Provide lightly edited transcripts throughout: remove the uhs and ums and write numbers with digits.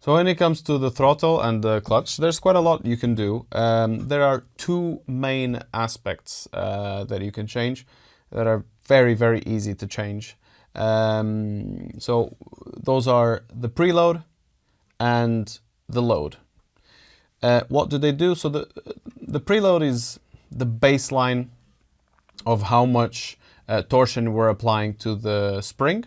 So when it comes to the throttle and the clutch, there's quite a lot you can do. There are two main aspects that you can change that are very, very easy to change. So those are the preload and the load. What do they do? So the preload is the baseline of how much torsion we're applying to the spring.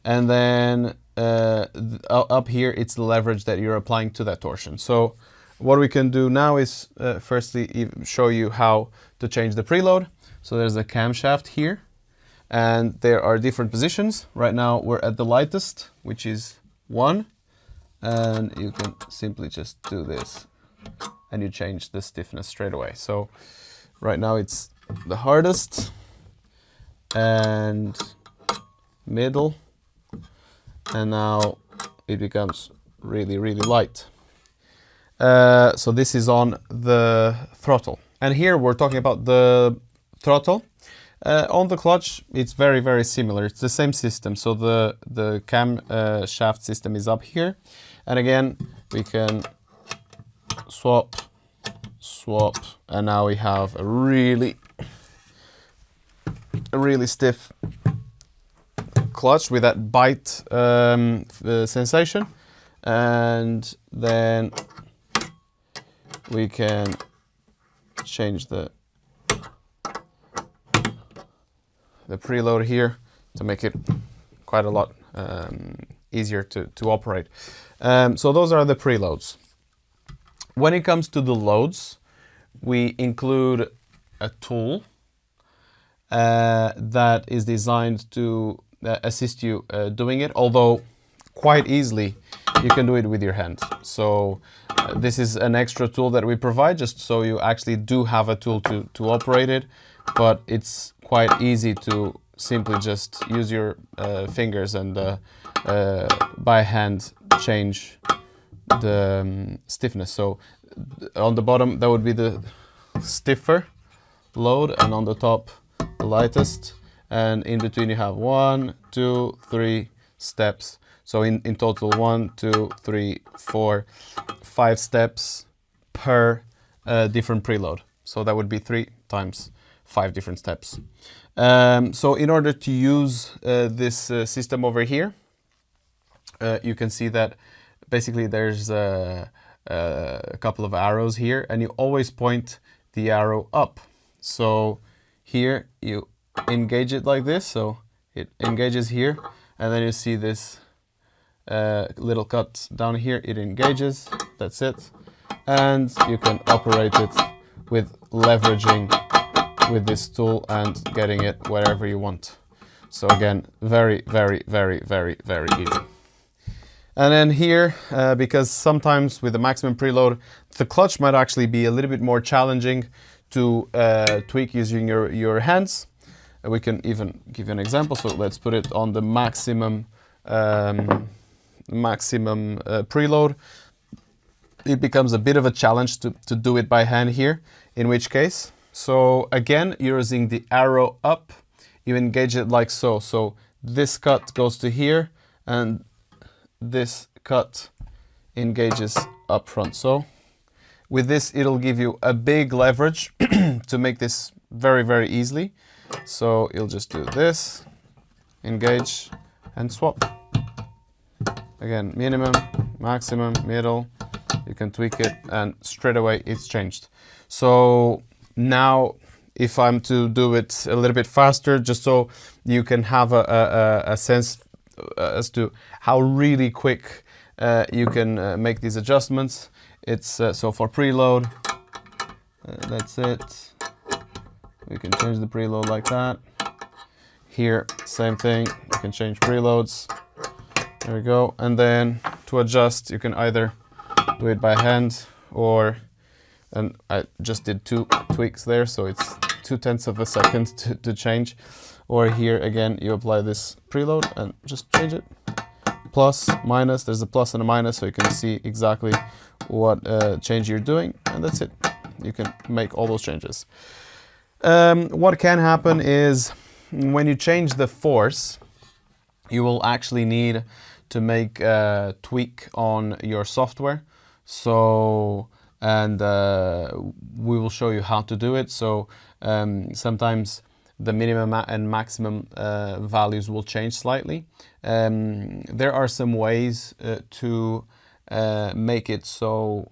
And then up here, it's the leverage that you're applying to that torsion. So what we can do now is firstly show you how to change the preload. So there's a camshaft here, and there are different positions. Right now we're at the lightest, which is 1, and you can simply just do this, and you change the stiffness straight away. So right now it's the hardest, and middle, and now it becomes really, really light. So this is on the throttle. And here we're talking about the throttle. On the clutch, it's very, very similar. It's the same system. So the cam shaft system is up here. And again, we can swap, and now we have a really stiff clutch with that bite sensation. And then we can change the preload here to make it quite a lot easier to operate. So those are the preloads. When it comes to the loads, we include a tool that is designed to assist you doing it, although quite easily you can do it with your hand. So this is an extra tool that we provide just so you actually do have a tool to operate it, but it's quite easy to simply just use your fingers and by hand change the stiffness. So on the bottom that would be the stiffer load, and on the top the lightest, and in between you have 1, 2, 3 steps. So in total 1, 2, 3, 4, 5 steps per different preload. So that would be 3 times 5 different steps. So in order to use this system over here, you can see that basically there's a couple of arrows here, and you always point the arrow up. So here you engage it like this, so it engages here, and then you see this little cut down here, it engages, that's it. And you can operate it with leveraging with this tool and getting it wherever you want. So again, very, very, very, very, very easy. And then here, because sometimes with the maximum preload, the clutch might actually be a little bit more challenging to tweak using your hands. We can even give you an example. So let's put it on the maximum preload. It becomes a bit of a challenge to do it by hand here, in which case, so again, you're using the arrow up, you engage it like so. So this cut goes to here, and this cut engages up front. So with this, it'll give you a big leverage to make this very, very easily. So you'll just do this, engage, and swap. Again, minimum, maximum, middle, you can tweak it, and straight away it's changed. So now if I'm to do it a little bit faster, just so you can have a sense as to how really quick you can make these adjustments. It's so for preload, that's it. We can change the preload like that. Here, same thing, you can change preloads. There we go. And then to adjust, you can either do it by hand or, and I just did 2 tweaks there, so it's 0.2 of a second to change. Or here again, you apply this preload and just change it. Plus, minus, there's a plus and a minus, so you can see exactly what change you're doing, and that's it. You can make all those changes. What can happen is when you change the force, you will actually need to make a tweak on your software. So, and we will show you how to do it. So sometimes the minimum and maximum values will change slightly. There are some ways to make it so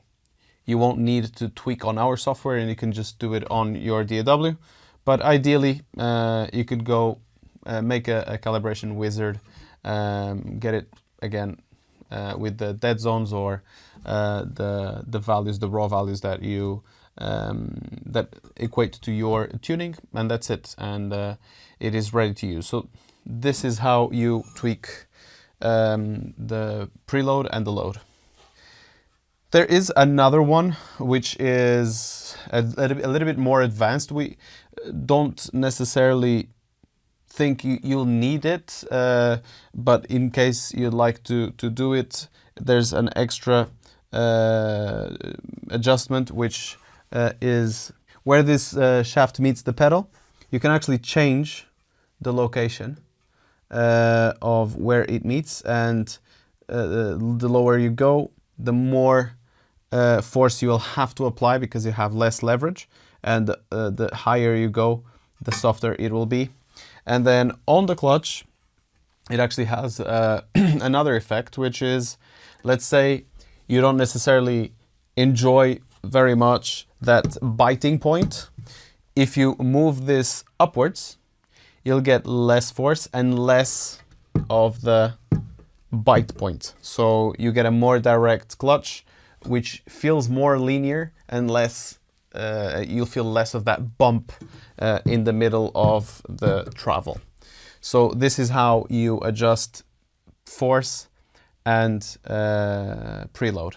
you won't need to tweak on our software and you can just do it on your DAW. But ideally, you could go make a calibration wizard, get it again with the dead zones or the values, the raw values that you that equate to your tuning, and that's it. And it is ready to use. So this is how you tweak the preload and the load. There is another one which is a little bit more advanced. We don't necessarily think you'll need it, but in case you'd like to do it, there's an extra adjustment, which is where this shaft meets the pedal. You can actually change the location of where it meets, and the lower you go, the more force you will have to apply because you have less leverage, and the higher you go, the softer it will be. And then on the clutch, it actually has another effect, which is, let's say you don't necessarily enjoy very much that biting point. If you move this upwards, you'll get less force and less of the bite point. So you get a more direct clutch, which feels more linear and less, you'll feel less of that bump in the middle of the travel. So this is how you adjust force and preload.